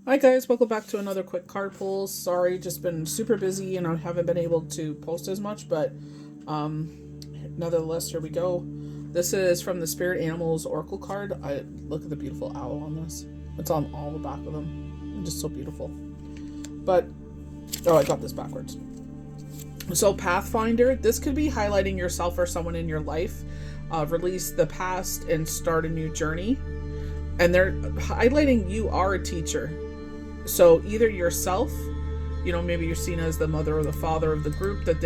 Hi guys, welcome back to another quick card pull. Sorry, just been super busy and I haven't been able to post as much, but nonetheless, here we go. This is from the Spirit Animals Oracle card. I look at the beautiful owl on this. It's on all the back of them. It's just so beautiful. But I got this backwards. So Pathfinder, this could be highlighting yourself or someone in your life. Release the past and start a new journey. And they're highlighting you are a teacher. So either yourself, maybe you're seen as the mother or the father of the group, that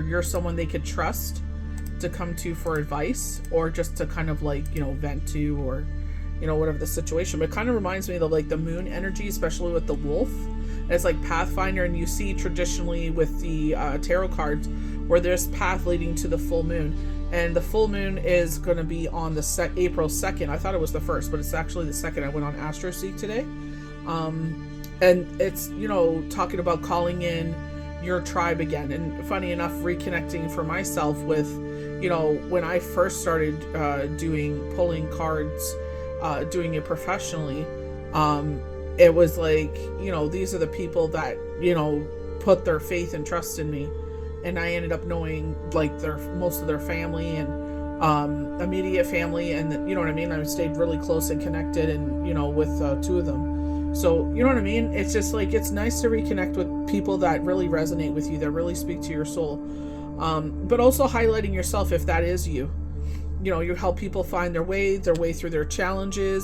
you're someone they could trust to come to for advice, or just to kind of vent to, or whatever the situation. But it kind of reminds me of the moon energy, especially with the wolf. It's like Pathfinder, and you see traditionally with the tarot cards where there's path leading to the full moon. And the full moon is going to be on the April 2nd. I thought it was the 1st, but it's actually the 2nd. I went on AstroSeek today. And it's, talking about calling in your tribe again. And funny enough, reconnecting for myself with, when I first started pulling cards, doing it professionally, it was like, these are the people that, put their faith and trust in me. And I ended up knowing most of their family and immediate family, and I stayed really close and connected, and with two of them. So it's just it's nice to reconnect with people that really resonate with you, that really speak to your soul, but also highlighting yourself if that is you. You help people find their way through their challenges.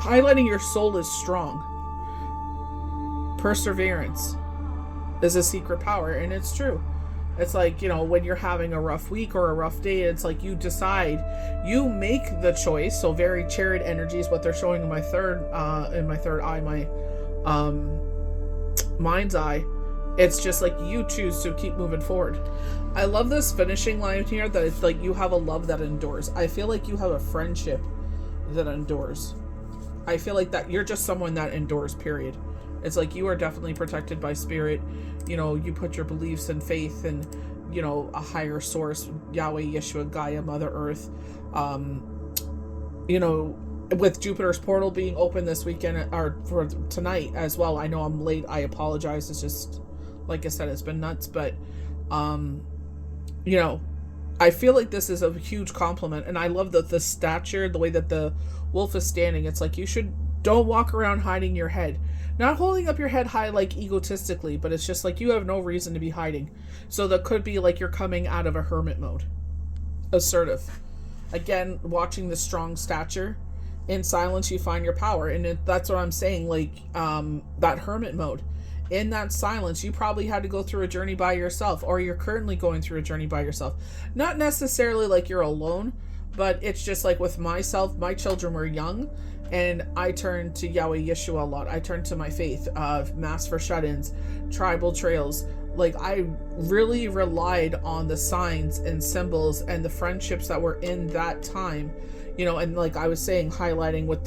Highlighting your soul is strong. Perseverance is a secret power, and it's true. It's when you're having a rough week or a rough day, it's you decide, you make the choice. So very chariot energy is what they're showing in my third eye, my mind's eye. It's just you choose to keep moving forward. I love this finishing line here, that it's you have a love that endures. I feel like you have a friendship that endures. I feel like that you're just someone that endures, period. It's you are definitely protected by spirit. You put your beliefs and faith in, a higher source, Yahweh, Yeshua, Gaia, Mother Earth. With Jupiter's portal being open this weekend, or for tonight as well. I know I'm late. I apologize. It's just, like I said, it's been nuts. But, I feel like this is a huge compliment. And I love the stature, the way that the wolf is standing. It's don't walk around hiding your head. Not holding up your head high egotistically, but it's just you have no reason to be hiding. So that could be you're coming out of a hermit mode. Assertive. Again, watching the strong stature. In silence you find your power. And that's what I'm saying, that hermit mode. In that silence, you probably had to go through a journey by yourself, or you're currently going through a journey by yourself. Not necessarily you're alone, but it's just with myself, my children were young, and I turned to Yahweh Yeshua a lot. I turned to my faith, Mass for Shut-ins, tribal trails. I really relied on the signs and symbols and the friendships that were in that time, and I was saying, highlighting with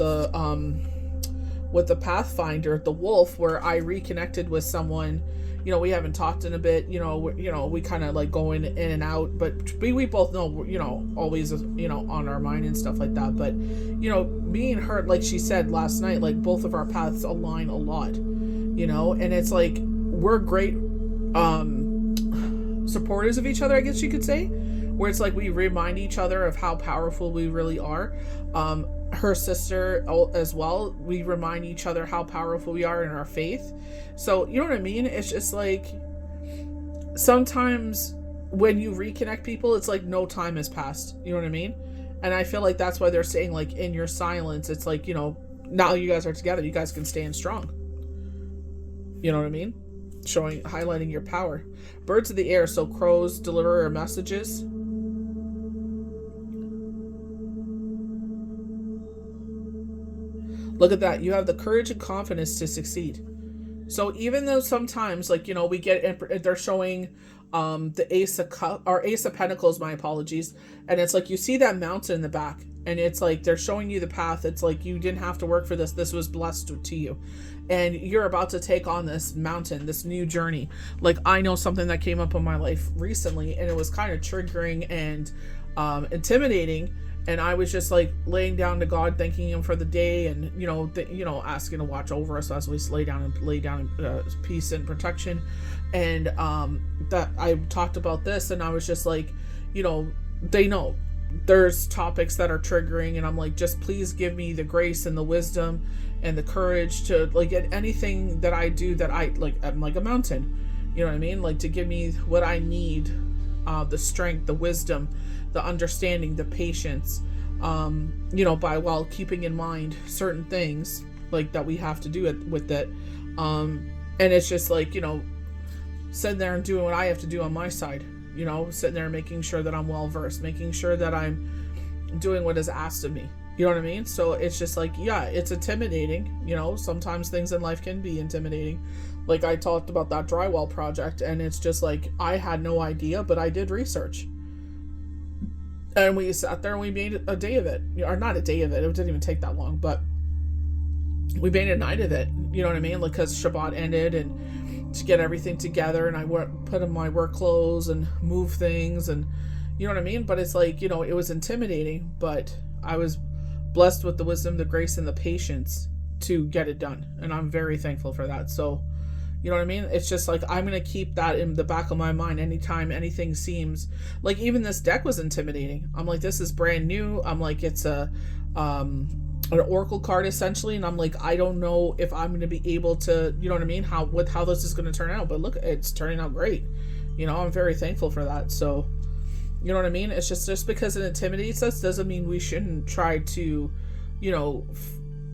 the Pathfinder, the wolf, where I reconnected with someone. We haven't talked in a bit, we kind of going in and out, but we both know, always, on our mind and stuff like that. But, me and her, she said last night, both of our paths align a lot, and it's we're great, supporters of each other, I guess you could say, where it's we remind each other of how powerful we really are. Her sister as well, we remind each other how powerful we are in our faith. So you know what I mean? It's just sometimes when you reconnect people, it's no time has passed. You know what I mean? And I feel that's why they're saying in your silence, it's now you guys are together, you guys can stand strong. You know what I mean? Highlighting your power. Birds of the air, so crows deliver messages. Look at that. You have the courage and confidence to succeed. So even though sometimes, we get, they're showing the Ace of Pentacles, my apologies. And it's you see that mountain in the back. And it's they're showing you the path. It's you didn't have to work for this. This was blessed to you. And you're about to take on this mountain, this new journey. I know something that came up in my life recently, and it was kind of triggering and intimidating, And I was just like laying down to God, thanking him for the day, and asking to watch over us as we lay down in peace and protection. And that I talked about this, and I was just like, they know there's topics that are triggering, and I'm like, just please give me the grace and the wisdom and the courage to like at anything that I do, that I like, I'm like a mountain, you know what I mean, like to give me what I need, the strength, the wisdom, the understanding, the patience, while keeping in mind certain things like that we have to do with it. And it's just like, sitting there and doing what I have to do on my side, sitting there and making sure that I'm well versed, making sure that I'm doing what is asked of me. You know what I mean? So it's just like, yeah, it's intimidating. Sometimes things in life can be intimidating. Like I talked about that drywall project, and it's just like, I had no idea, but I did research. And we sat there and we made a day of it. Or not a day of it. It didn't even take that long, but we made a night of it. You know what I mean? Like, because Shabbat ended, and to get everything together, and I put in my work clothes and move things, and you know what I mean? But it's like, it was intimidating, but I was blessed with the wisdom, the grace, and the patience to get it done. And I'm very thankful for that. So, you know what I mean? It's just like, I'm going to keep that in the back of my mind anytime anything seems like, even this deck was intimidating. I'm like, this is brand new. I'm like, it's an oracle card essentially. And I'm like, I don't know if I'm going to be able to, you know what I mean? How this is going to turn out, but look, it's turning out great. I'm very thankful for that. So, you know what I mean? It's just because it intimidates us doesn't mean we shouldn't try to,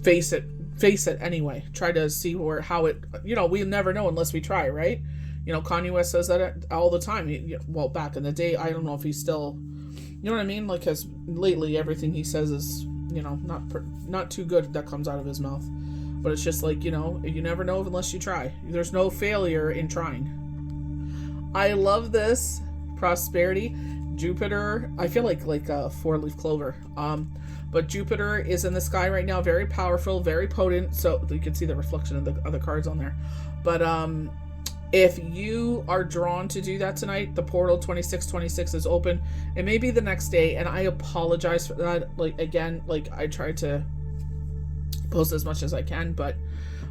face it anyway. Try to see how it, we never know unless we try, right? Kanye West says that all the time. Well, back in the day, I don't know if he's still, you know what I mean? Like, because lately everything he says is, not too good that comes out of his mouth. But it's just like, you never know unless you try. There's no failure in trying. I love this prosperity. Jupiter, I feel like a 4-leaf clover. But Jupiter is in the sky right now, very powerful, very potent. So you can see the reflection of the other cards on there. But if you are drawn to do that tonight, the portal 2626 is open. It may be the next day, and I apologize for that. Like, again, like I try to post as much as I can, but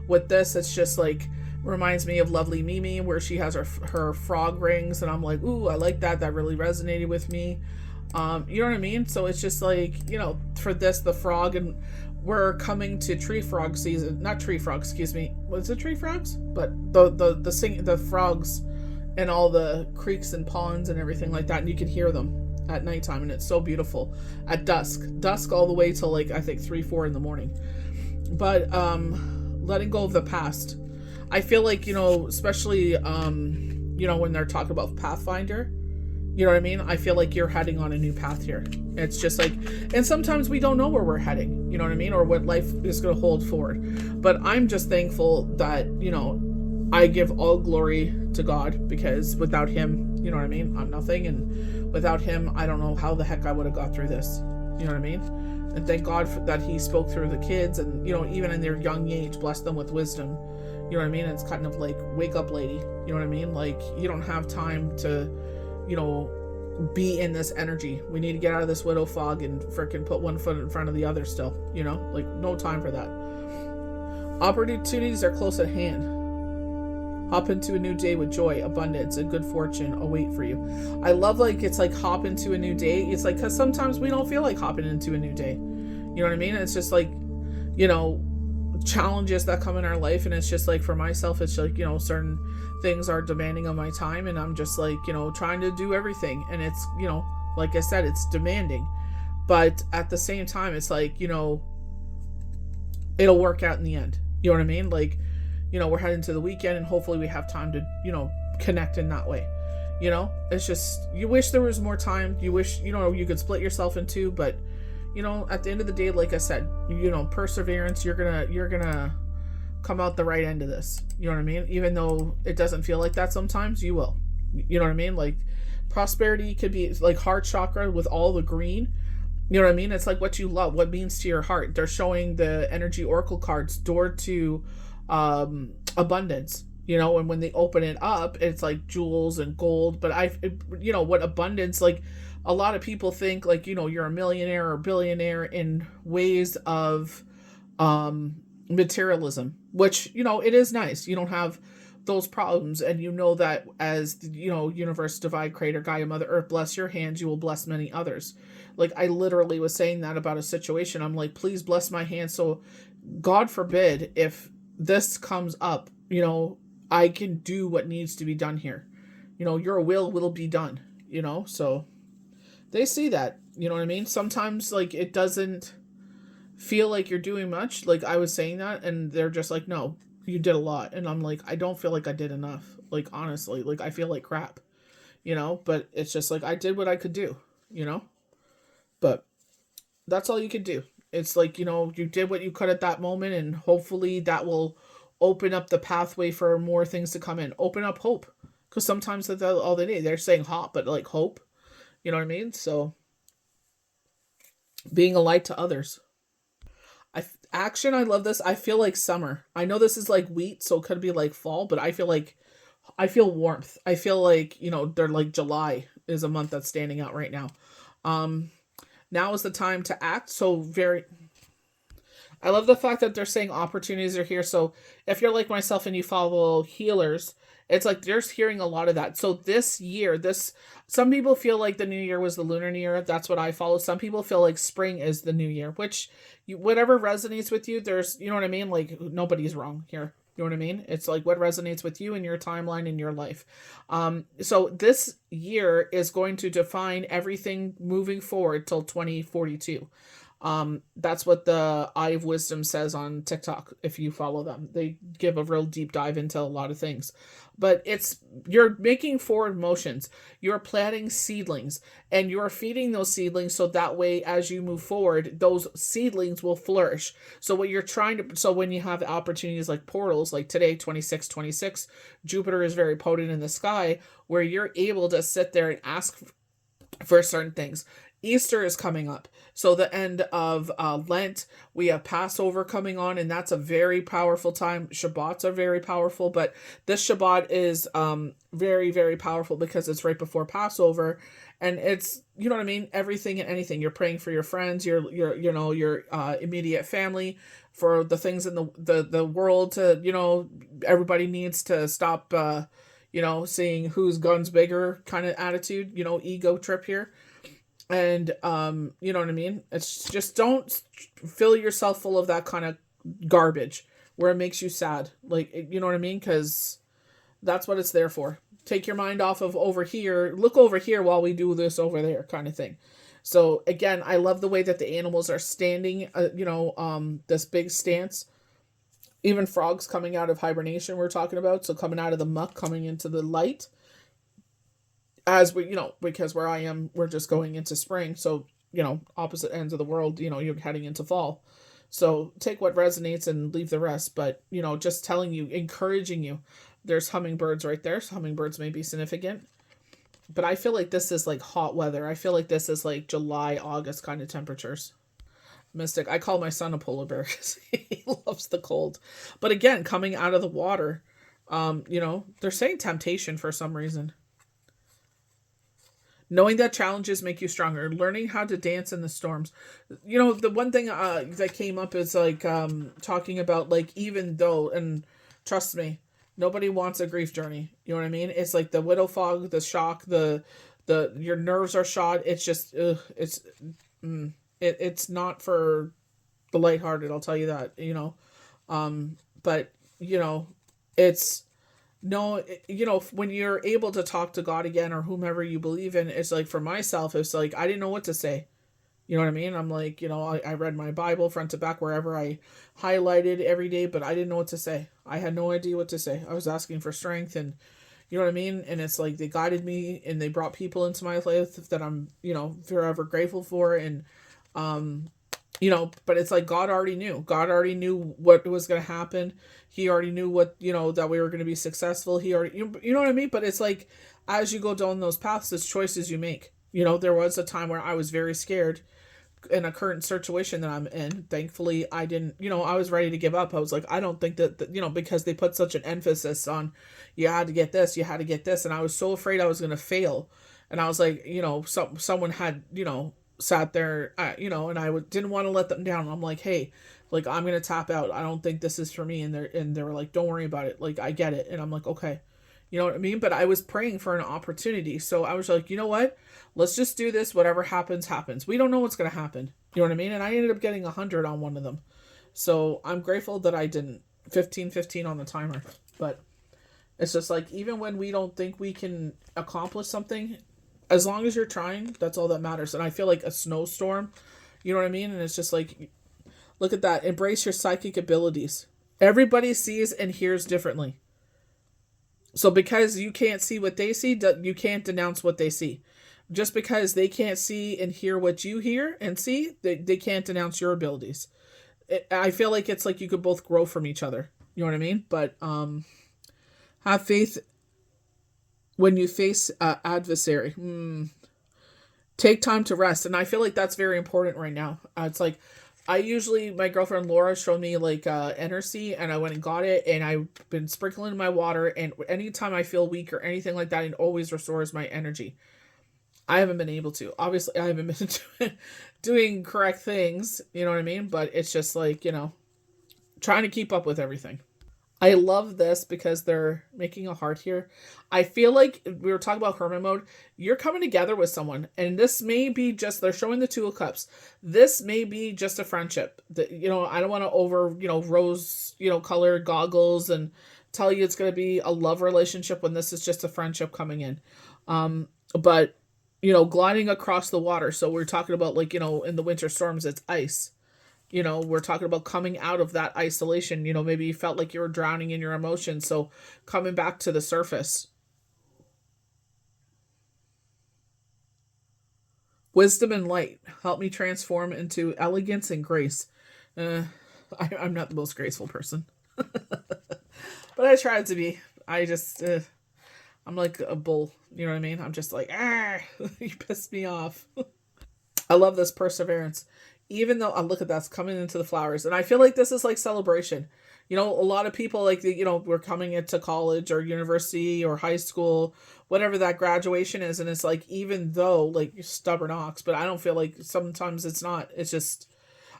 with this, it's just like, reminds me of Lovely Mimi, where she has her frog rings, and I'm like, ooh, I like that. That really resonated with me. You know what I mean? So it's just like, for this, the frog, and we're coming to tree frog season. Not tree frogs, excuse me. Was it tree frogs? But the frogs and all the creeks and ponds and everything like that, and you can hear them at nighttime, and it's so beautiful. At dusk all the way till like, I think 3-4 in the morning. But letting go of the past. I feel like, especially, when they're talking about Pathfinder, you know what I mean? I feel like you're heading on a new path here. It's just like, and sometimes we don't know where we're heading, you know what I mean? Or what life is going to hold forward. But I'm just thankful that, I give all glory to God, because without him, you know what I mean? I'm nothing. And without him, I don't know how the heck I would have got through this. You know what I mean? And thank God that he spoke through the kids, and, even in their young age, blessed them with wisdom. You know what I mean? It's kind of like, wake up, lady. You know what I mean? Like, you don't have time to, be in this energy. We need to get out of this widow fog and freaking put one foot in front of the other still. Like, no time for that. Opportunities are close at hand. Hop into a new day with joy, abundance, and good fortune await for you. I love, like, it's like hop into a new day. It's like, because sometimes we don't feel like hopping into a new day. You know what I mean? It's just like, challenges that come in our life, and it's just like, for myself, it's like, certain things are demanding of my time, and I'm just like, trying to do everything, and it's, like I said, it's demanding, but at the same time, it's like, it'll work out in the end. You know what I mean? Like, we're heading to the weekend, and hopefully we have time to, connect in that way. It's just, you wish there was more time. You wish, you could split yourself in two, but at the end of the day, like I said, perseverance, you're gonna come out the right end of this. You know what I mean? Even though it doesn't feel like that sometimes, you will. You know what I mean? Like, prosperity could be like heart chakra with all the green. You know what I mean? It's like what you love, what means to your heart. They're showing the energy oracle cards door to abundance. And when they open it up, it's like jewels and gold. But what abundance, like, a lot of people think like, you're a millionaire or billionaire in ways of materialism, which, it is nice. You don't have those problems, and that as universe, divine creator, Gaia, Mother Earth, bless your hands, you will bless many others. Like, I literally was saying that about a situation. I'm like, please bless my hands, so God forbid if this comes up, I can do what needs to be done here. Your will be done, so they see that, you know what I mean? Sometimes, like, it doesn't feel like you're doing much. Like, I was saying that, and they're just like, no, you did a lot. And I'm like, I don't feel like I did enough. Like, honestly, like, I feel like crap, but it's just like, I did what I could do, but that's all you could do. It's like, you did what you could at that moment, and hopefully that will open up the pathway for more things to come in. Open up hope. Because sometimes that's all they need. They're saying hot, but like hope. You know what I mean? So, being a light to others. Action, I love this. I feel like summer. I know this is like wheat, so it could be like fall, but I feel warmth. I feel like, they're like July is a month that's standing out right now. Now is the time to act. So I love the fact that they're saying opportunities are here. So if you're like myself and you follow healers, it's like there's hearing a lot of that. So this year, some people feel like the new year was the lunar new year. That's what I follow. Some people feel like spring is the new year, which whatever resonates with you, there's, you know what I mean? Like, nobody's wrong here. You know what I mean? It's like what resonates with you in your timeline in your life. So this year is going to define everything moving forward till 2042. That's what the Eye of Wisdom says on TikTok. If you follow them, they give a real deep dive into a lot of things, but you're making forward motions. You're planting seedlings, and you're feeding those seedlings. So that way, as you move forward, those seedlings will flourish. So when you have opportunities like portals, like today, 2626, Jupiter is very potent in the sky, where you're able to sit there and ask for certain things. Easter is coming up. So the end of Lent, we have Passover coming on, and that's a very powerful time. Shabbats are very powerful, but this Shabbat is very, very powerful because it's right before Passover, and it's, you know what I mean, everything and anything. You're praying for your friends, your immediate family, for the things in the world to, everybody needs to stop seeing whose gun's bigger kind of attitude, ego trip here. And, you know what I mean? It's just, don't fill yourself full of that kind of garbage where it makes you sad. Like, you know what I mean? Because that's what it's there for. Take your mind off of over here. Look over here while we do this over there kind of thing. So, again, I love the way that the animals are standing, this big stance. Even frogs coming out of hibernation we're talking about. So, coming out of the muck, coming into the light. As we, because where I am, we're just going into spring. So, opposite ends of the world, you're heading into fall. So take what resonates and leave the rest. But, just telling you, encouraging you. There's hummingbirds right there. So hummingbirds may be significant. But I feel like this is like hot weather. I feel like this is like July, August kind of temperatures. Mystic. I call my son a polar bear because he loves the cold. But again, coming out of the water, they're saying temptation for some reason. Knowing that challenges make you stronger. Learning how to dance in the storms. The one thing that came up is like talking about like, even though, and trust me, nobody wants a grief journey. You know what I mean? It's like the widow fog, the shock, your nerves are shot. It's just, it's not for the lighthearted. I'll tell you that, but it's, no, when you're able to talk to God again or whomever you believe in, it's like, for myself, it's like, I didn't know what to say. You know what I mean? I'm like, I read my Bible front to back, wherever I highlighted every day, but I didn't know what to say. I had no idea what to say. I was asking for strength, and you know what I mean? And it's like, they guided me and they brought people into my life that I'm, forever grateful for. And, but it's like God already knew. God already knew what was going to happen. He already knew what, that we were going to be successful. He already, you know what I mean? But it's like, as you go down those paths, it's choices you make. There was a time where I was very scared in a current situation that I'm in. Thankfully, I didn't, I was ready to give up. I was like, I don't think that, because they put such an emphasis on, you had to get this. And I was so afraid I was going to fail. And I was like, someone had, sat there, and I didn't want to let them down. I'm like, hey, like, I'm gonna tap out. I don't think this is for me. And they were like, don't worry about it. Like, I get it. And I'm like, okay, you know what I mean. But I was praying for an opportunity, so I was like, you know what? Let's just do this. Whatever happens, happens. We don't know what's gonna happen. You know what I mean? And I ended up getting 100 on one of them, so I'm grateful that I didn't. 15-15 on the timer, but it's just like, even when we don't think we can accomplish something, as long as you're trying, that's all that matters. And I feel like a snowstorm, you know what I mean? And it's just like, look at that. Embrace your psychic abilities. Everybody sees and hears differently. So because you can't see what they see, you can't denounce what they see. Just because they can't see and hear what you hear and see, they can't denounce your abilities. I feel like it's like you could both grow from each other. You know what I mean? But have faith when you face adversary. Take time to rest. And I feel like that's very important right now. It's like, my girlfriend Laura showed me like NRC, and I went and got it, and I've been sprinkling my water, and anytime I feel weak or anything like that, it always restores my energy. I haven't been able to. Obviously, I haven't been doing correct things, you know what I mean? But it's just like, trying to keep up with everything. I love this because they're making a heart here. I feel like we were talking about hermit mode. You're coming together with someone, and this may be just, they're showing the Two of Cups. This may be just a friendship. That, I don't want to rose, colored goggles and tell you it's going to be a love relationship when this is just a friendship coming in. But gliding across the water. So we're talking about, like, in the winter storms, it's ice. We're talking about coming out of that isolation. Maybe you felt like you were drowning in your emotions. So coming back to the surface. Wisdom and light help me transform into elegance and grace. I'm not the most graceful person, but I tried to be. I just, I'm like a bull. You know what I mean? I'm just like, you pissed me off. I love this perseverance. Even though, look at that's coming into the flowers. And I feel like this is like celebration. A lot of people, like, we're coming into college or university or high school, whatever that graduation is. And it's like, even though, like, you're stubborn ox, but I don't feel like sometimes it's not. It's just,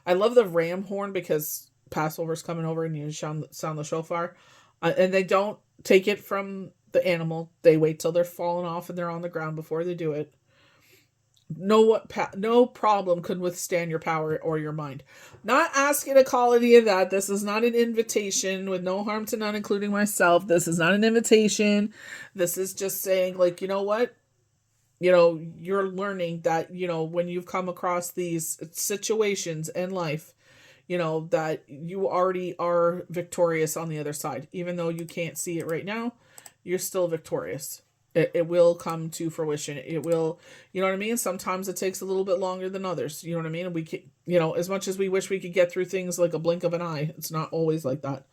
I love the ram horn because Passover's coming over and you sound the shofar. And they don't take it from the animal. They wait till they're falling off and they're on the ground before they do it. No problem could withstand your power or your mind. Not asking to call any of that. This is not an invitation, with no harm to none, including myself. This is not an invitation. This is just saying, like, you know what? You're learning that, when you've come across these situations in life, that you already are victorious on the other side. Even though you can't see it right now, you're still victorious. It will come to fruition. It will, you know what I mean? Sometimes it takes a little bit longer than others. You know what I mean? And we can, as much as we wish we could get through things like a blink of an eye, it's not always like that.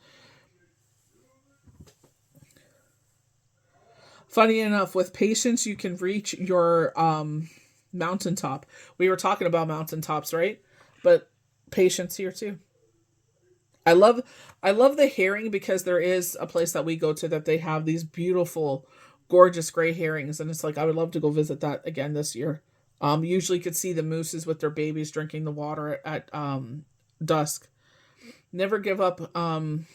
Funny enough, with patience, you can reach your mountaintop. We were talking about mountaintops, right? But patience here too. I love the herring, because there is a place that we go to that they have these beautiful, gorgeous gray herrings, and it's like, I would love to go visit that again this year. Usually you could see the mooses with their babies drinking the water at dusk. Never give up, and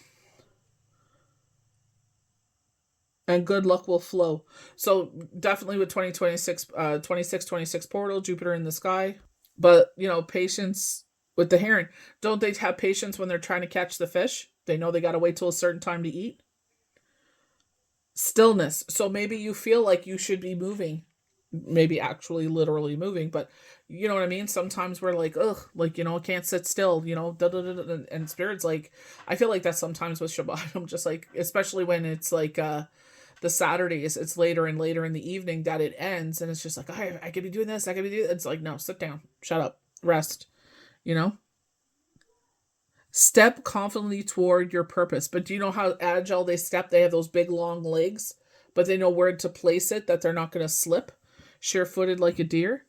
good luck will flow. So definitely with 2026, 26 portal, Jupiter in the sky. But, patience with the herring. Don't they have patience when they're trying to catch the fish? They know they got to wait till a certain time to eat. Stillness. So maybe you feel like you should be moving, maybe actually literally moving, but you know what I mean? Sometimes we're like, ugh, like, I can't sit still, and Spirit's like, I feel like that sometimes with Shabbat. I'm just like, especially when it's like, the Saturdays, it's later and later in the evening that it ends, and it's just like, I could be doing this, I could be doing. It's like, no, sit down, shut up, rest. Step confidently toward your purpose. But do you know how agile they step? They have those big long legs, but they know where to place it, that they're not going to slip. Sure-footed like a deer.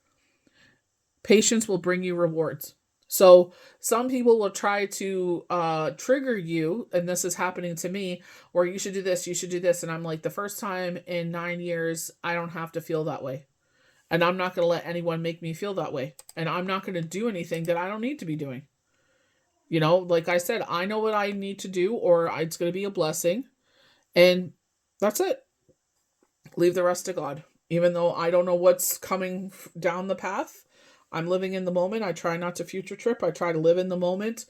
Patience will bring you rewards. So some people will try to trigger you, and this is happening to me, or you should do this, and I'm like, the first time in 9 years, I don't have to feel that way. And I'm not going to let anyone make me feel that way. And I'm not going to do anything that I don't need to be doing. You know, like I said, I know what I need to do, or it's going to be a blessing. And that's it. Leave the rest to God. Even though I don't know what's coming down the path, I'm living in the moment. I try not to future trip. I try to live in the moment.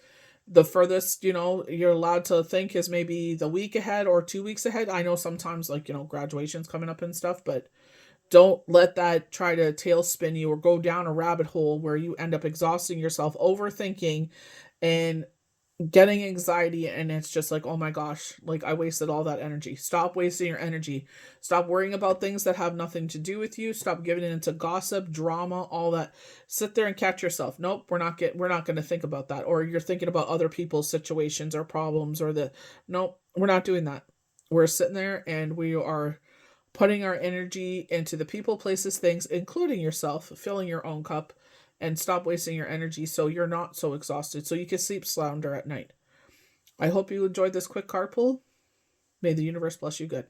The furthest, you're allowed to think is maybe the week ahead or 2 weeks ahead. I know sometimes, like, graduation's coming up and stuff, but don't let that try to tailspin you or go down a rabbit hole where you end up exhausting yourself, overthinking, and getting anxiety. And it's just like, oh my gosh, like, I wasted all that energy. Stop wasting your energy. Stop worrying about things that have nothing to do with you. Stop giving it into gossip, drama, all that. Sit there and catch yourself. Nope, we're not going to think about that. Or you're thinking about other people's situations or problems, or nope, we're not doing that. We're sitting there and we are putting our energy into the people, places, things, including yourself, filling your own cup, and stop wasting your energy so you're not so exhausted, so you can sleep sounder at night. I hope you enjoyed this quick card pull. May the universe bless you good.